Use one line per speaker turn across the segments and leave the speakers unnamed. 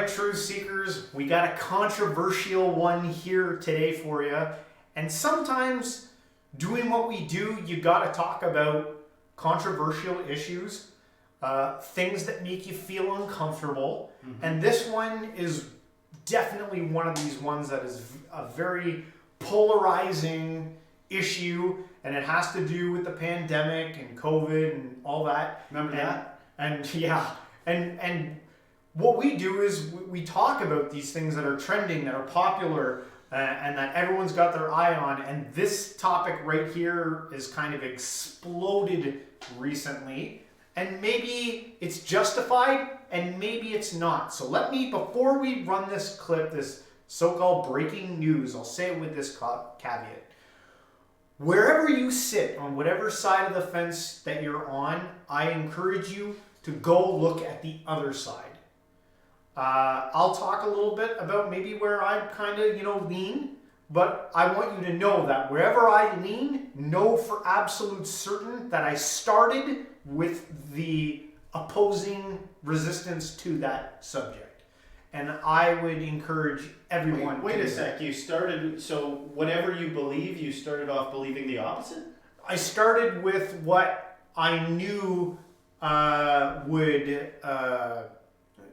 right, truth seekers, we got a controversial one here today for you. And sometimes doing what we do, you got to talk about controversial issues, things that make you feel uncomfortable. Mm-hmm. And this one is definitely one of these ones that is a very polarizing issue, and it has to do with the pandemic and COVID and all that.
Remember that?
And yeah, and what we do is we talk about these things that are trending, that are popular, and that everyone's got their eye on. And this topic right here is kind of exploded recently. And maybe it's justified, and maybe it's not. So let me, before we run this clip, this so-called breaking news, I'll say it with this caveat. Wherever you sit, on whatever side of the fence that you're on, I encourage you to go look at the other side. I'll talk a little bit about maybe where I kind of, lean, but I want you to know that wherever I lean, know for absolute certain that I started with the opposing resistance to that subject. And I would encourage everyone
Wait a sec, you started, so whatever you believe, you started off believing the opposite?
I started with what I knew would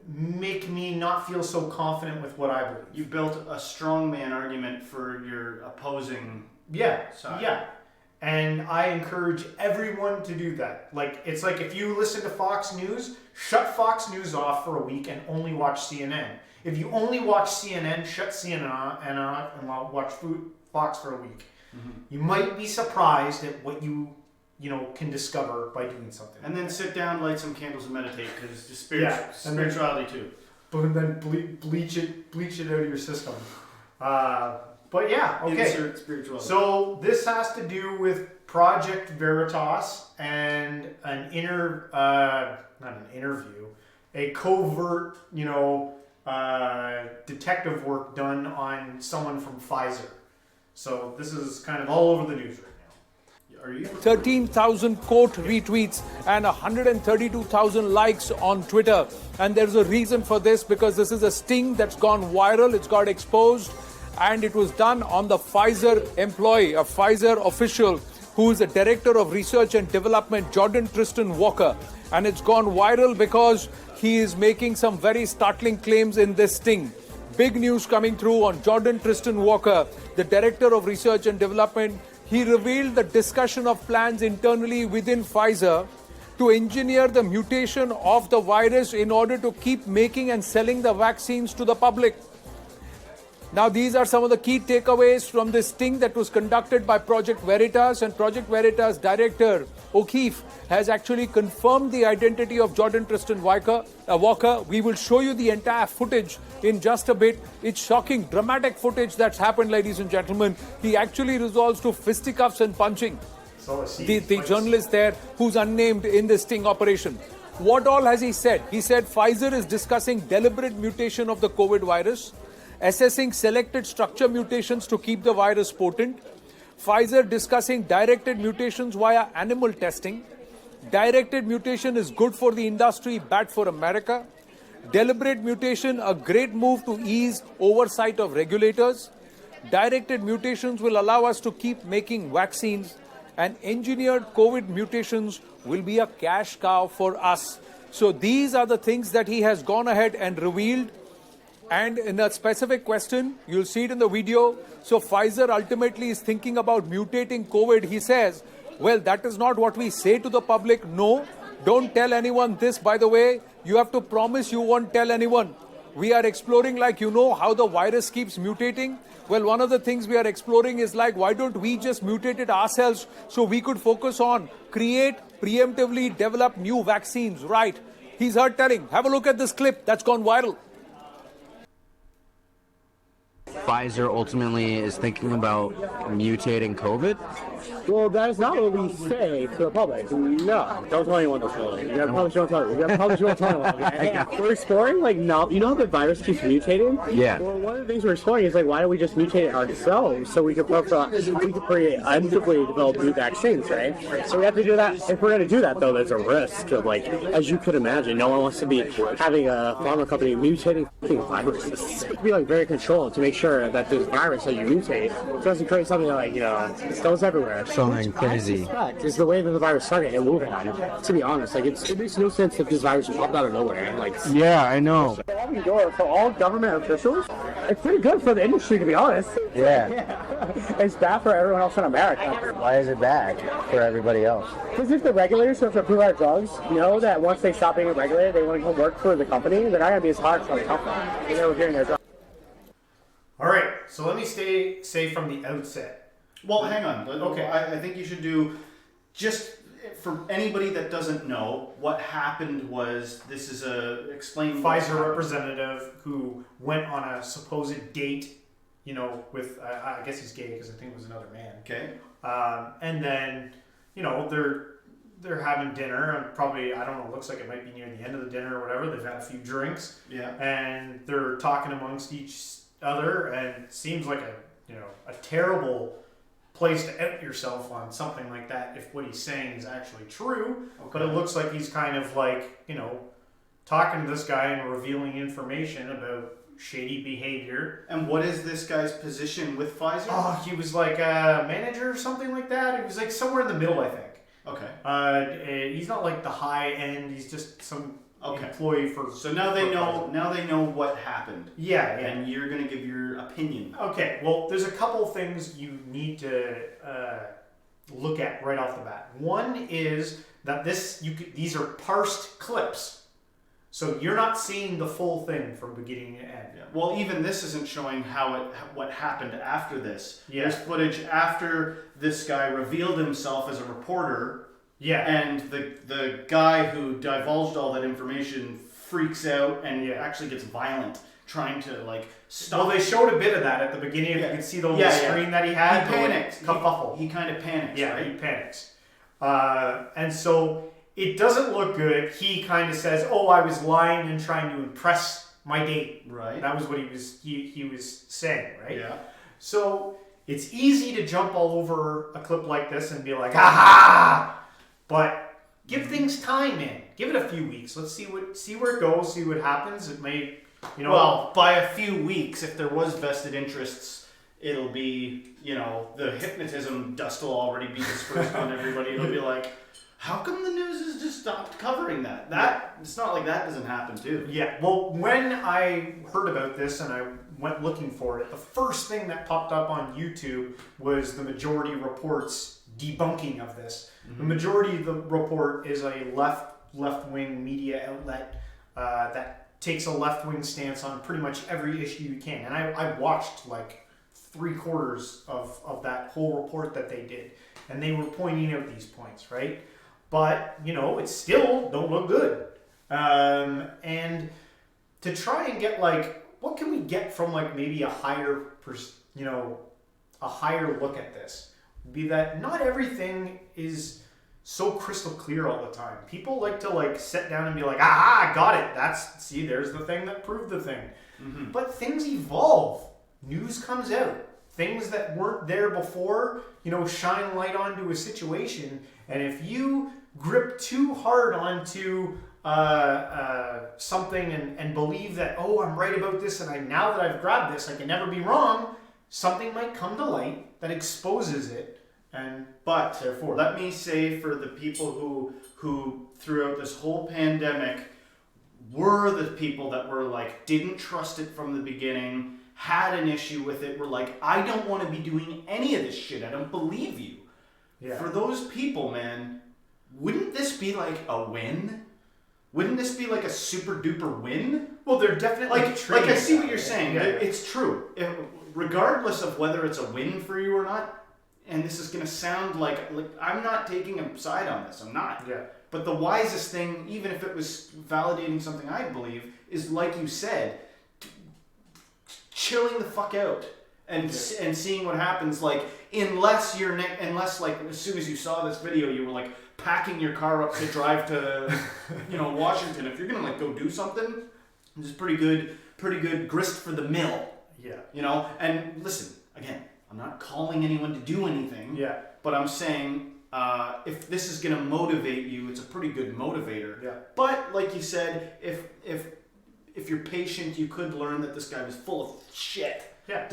make me not feel so confident with what I believe.
You built a strongman argument for your opposing side.
Yeah. And I encourage everyone to do that. It's like if you listen to Fox News, shut Fox News off for a week and only watch CNN. If you only watch CNN, shut CNN off and watch Fox for a week. Mm-hmm. You might be surprised at what you can discover by doing something.
And then sit down, light some candles, and meditate, because spirituality too.
But then bleach it out of your system. But yeah, okay.
Insert spirituality.
So this has to do with Project Veritas and a covert, detective work done on someone from Pfizer. So this is kind of all over the news right now.
Are you?
13,000 quote retweets and 132,000 likes on Twitter. And there's a reason for this, because this is a sting that's gone viral. It's got exposed. And it was done on the Pfizer employee, a Pfizer official who is the director of research and development, Jordan Tristin Walker. And it's gone viral because he is making some very startling claims in this sting. Big news coming through on Jordan Tristin Walker, the director of research and development. He revealed the discussion of plans internally within Pfizer to engineer the mutation of the virus in order to keep making and selling the vaccines to the public. Now, these are some of the key takeaways from this sting that was conducted by Project Veritas, and Project Veritas director O'Keefe has actually confirmed the identity of Jordan Tristin Walker. We will show you the entire footage in just a bit. It's shocking, dramatic footage that's happened, ladies and gentlemen. He actually resorts to fisticuffs and punching the journalist there, who's unnamed in this sting operation. What all has he said? He said Pfizer is discussing deliberate mutation of the COVID virus, assessing selected structure mutations to keep the virus potent. Pfizer discussing directed mutations via animal testing. Directed mutation is good for the industry, bad for America. Deliberate mutation, a great move to ease oversight of regulators. Directed mutations will allow us to keep making vaccines. And engineered COVID mutations will be a cash cow for us. So these are the things that he has gone ahead and revealed. And in a specific question, you'll see it in the video. So Pfizer ultimately is thinking about mutating COVID. He says, well, that is not what we say to the public. No, don't tell anyone this. By the way, you have to promise you won't tell anyone. We are exploring, how the virus keeps mutating. Well, one of the things we are exploring is why don't we just mutate it ourselves so we could focus on preemptively develop new vaccines, right? He's heard telling. Have a look at this clip that's gone viral.
Pfizer ultimately is thinking about mutating COVID? Well, that is not what we say to the public. No, don't tell anyone this. You gotta publish, don't tell anyone. You gotta publish, don't tell anyone. Okay? We're exploring, like, no, you know how the virus keeps mutating?
Yeah.
Well, one of the things we're exploring is, like, why don't we just mutate it ourselves so we could preemptively develop new vaccines, right? So we have to do that. If we're going to do that, though, there's a risk of, like, as you could imagine, no one wants to be having a pharma company mutating viruses. Be, like, very controlled to make sure that this virus that you mutate doesn't create something that, like, you know, it goes everywhere.
Something crazy.
Is the way that the virus started and moving on. To be honest, like, it makes no sense if this virus popped out of nowhere. And, like,
Yeah, I know.
for all government officials, it's pretty good for the industry, to be honest.
Yeah.
It's bad for everyone else in America.
Why is it bad for everybody else?
Because if the regulators who have to approve our drugs know that once they stop being regulated, they want to go work for the company, they're not going to be as hard for the company. They're reviewing their drugs.
All right, so let me say from the outset.
Well, hang on.
Okay.
I think you should do, just for anybody that doesn't know, what happened was, this is explain.
Pfizer representative who went on a supposed date, you know, with, I guess he's gay because I think it was another man.
Okay.
And then, you know, they're having dinner, and probably, I don't know, it looks like it might be near the end of the dinner or whatever. They've had a few drinks.
Yeah.
And they're talking amongst each other, and it seems like a terrible place to out yourself on something like that if what he's saying is actually true. Okay. But it looks like he's kind of like, you know, talking to this guy and revealing information about shady behavior.
And what is this guy's position with Pfizer?
Oh, he was like a manager or something like that. He was like somewhere in the middle, I think.
Okay.
He's not like the high end. He's just some
okay.
employee for.
So now they know. Pfizer. Now they know what happened.
Yeah.
And you're gonna give your opinion.
Okay. Well, there's a couple things you need to look at right off the bat. One is that these are parsed clips. So you're not seeing the full thing from beginning to end.
Yeah. Well, even this isn't showing what happened after this.
Yeah.
There's footage after this guy revealed himself as a reporter.
Yeah.
And the guy who divulged all that information freaks out and actually gets violent, trying to like stop.
Well, they showed a bit of that at the beginning. If you could see the little screen that he had.
He panics.
Kerfuffle.
He kind of panics.
Yeah,
right?
he panics. And so it doesn't look good. He kind of says, "Oh, I was lying and trying to impress my date."
Right.
That was what he was saying, right?
Yeah.
So it's easy to jump all over a clip like this and be like, "Aha!" But give things time, man. Give it a few weeks. Let's see where it goes. See what happens. It may, you know.
Well, by a few weeks, if there was vested interests, it'll be, you know, the hypnotism dust will already be dispersed on everybody. It'll be like, how come the news has just stopped covering that? It's not like that doesn't happen too.
Yeah. Well, when I heard about this and I went looking for it, the first thing that popped up on YouTube was the Majority Report's debunking of this. Mm-hmm. The Majority of the Report is a left-wing media outlet that takes a left-wing stance on pretty much every issue you can. And I watched like 3/4 of that whole report that they did, and they were pointing out these points, right? But, you know, it still don't look good. And to try and get like, what can we get from like maybe a higher look at this? Be that not everything is so crystal clear all the time. People like to like sit down and be like, "Ah, got it. There's the thing that proved the thing." Mm-hmm. But things evolve. News comes out. Things that weren't there before, you know, shine light onto a situation. And if you grip too hard onto something and believe that, oh, I'm right about this, and now that I've grabbed this, I can never be wrong, something might come to light that exposes it. But therefore,
let me say, for the people who throughout this whole pandemic were the people that were like, didn't trust it from the beginning, had an issue with it, were like, I don't want to be doing any of this shit, I don't believe you. Yeah. For those people, man, wouldn't this be like a win? Wouldn't this be like a super duper win?
Well, they're definitely
like I see what you're saying. Yeah. It's true. Regardless of whether it's a win for you or not, and this is going to sound like I'm not taking a side on this. I'm not.
Yeah.
But the wisest thing, even if it was validating something I believe, is like you said, chilling the fuck out and seeing what happens. Like, unless unless like as soon as you saw this video, you were like packing your car up to drive to, Washington. If you're gonna like go do something, this is pretty good grist for the mill.
Yeah.
And listen, again, I'm not calling anyone to do anything.
Yeah.
But I'm saying, if this is gonna motivate you, it's a pretty good motivator.
Yeah.
But like you said, if you're patient, you could learn that this guy was full of shit.
Yeah.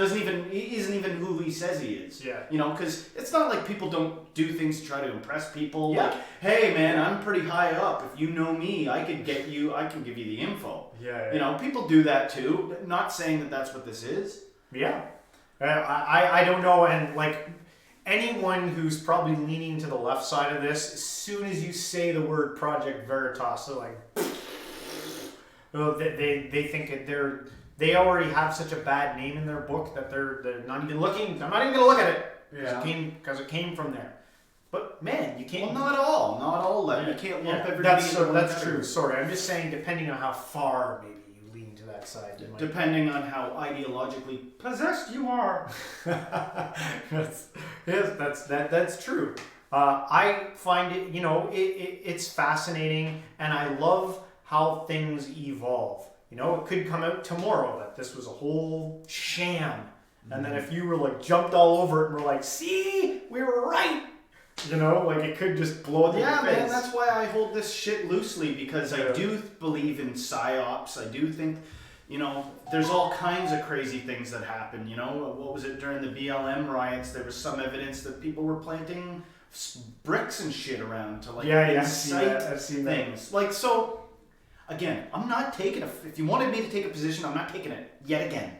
He isn't even who he says he is.
Yeah.
Because it's not like people don't do things to try to impress people.
Yeah.
Like, hey man, I'm pretty high up. If you know me, I can give you the info.
Yeah.
People do that too. Not saying that that's what this is.
Yeah. I don't know, and like anyone who's probably leaning to the left side of this, as soon as you say the word Project Veritas, they're like, they think they already have such a bad name in their book that they're not even looking. I'm not even gonna look at it because it came from there. But man, you can't.
Well, not all. You can't lump everybody.
That's true. Sorry, I'm just saying, depending on how far maybe you lean to that side,
depending on how ideologically possessed you are.
That's true. I find it, it's fascinating, and I love how things evolve. It could come out tomorrow that this was a whole sham, and then if you were like jumped all over it and were like, "See, we were right," it could just blow up in your face.
Yeah, man, that's why I hold this shit loosely, because I do believe in psyops. I do think, there's all kinds of crazy things that happen. What was it during the BLM riots? There was some evidence that people were planting bricks and shit around to incite
I've seen
things. Like, so, again, I'm not taking if you wanted me to take a position, I'm not taking it yet again.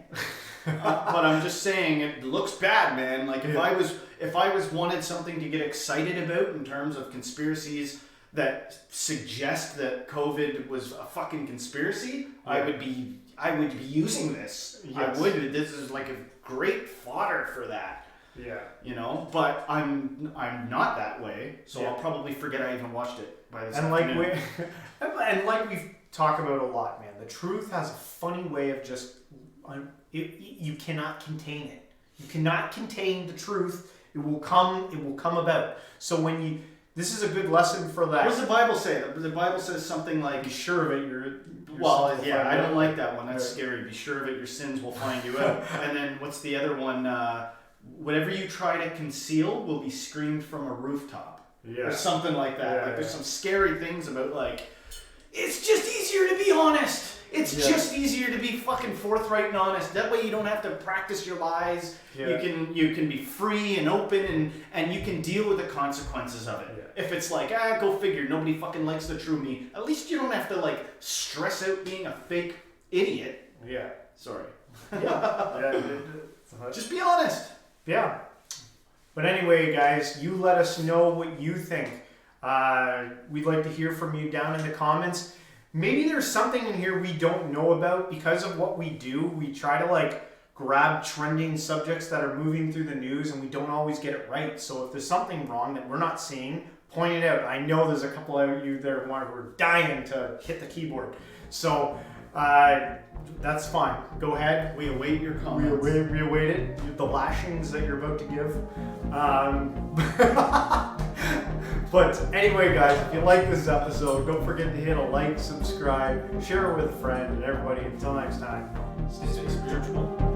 But I'm just saying it looks bad, man. Like if I was wanted something to get excited about in terms of conspiracies that suggest that COVID was a fucking conspiracy, I would be using this.
Yes.
I would. This is like a great fodder for that.
Yeah.
But I'm not that way, so I'll probably forget I even watched it by this afternoon.
Like we've talked about a lot, man. The truth has a funny way of just you cannot contain it. You cannot contain the truth. It will come about. So this is a good lesson for that.
What does the Bible say? The Bible says something like,
"Be sure of it."
I don't like that one. That's scary. Be sure of it. Your sins will find you out. And then what's the other one? Whatever you try to conceal will be screamed from a rooftop.
Yeah.
Or something like that.
Yeah,
there's some scary things about it's just easier to be honest. It's just easier to be fucking forthright and honest. That way you don't have to practice your lies.
Yeah.
You can be free and open and you can deal with the consequences of it.
Yeah.
If it's like, go figure, nobody fucking likes the true me, at least you don't have to stress out being a fake idiot.
Yeah.
Sorry.
Yeah.
Just be honest.
Yeah. But anyway, guys, you let us know what you think. We'd like to hear from you down in the comments. Maybe there's something in here we don't know about because of what we do. We try to grab trending subjects that are moving through the news and we don't always get it right. So if there's something wrong that we're not seeing, point it out. I know there's a couple of you there who are dying to hit the keyboard. So that's fine. Go ahead.
We await your comments.
We await it. The lashings that you're about to give. But anyway, guys, if you like this episode, don't forget to hit a like, subscribe, share it with a friend, and everybody. Until next time,
Stay spiritual.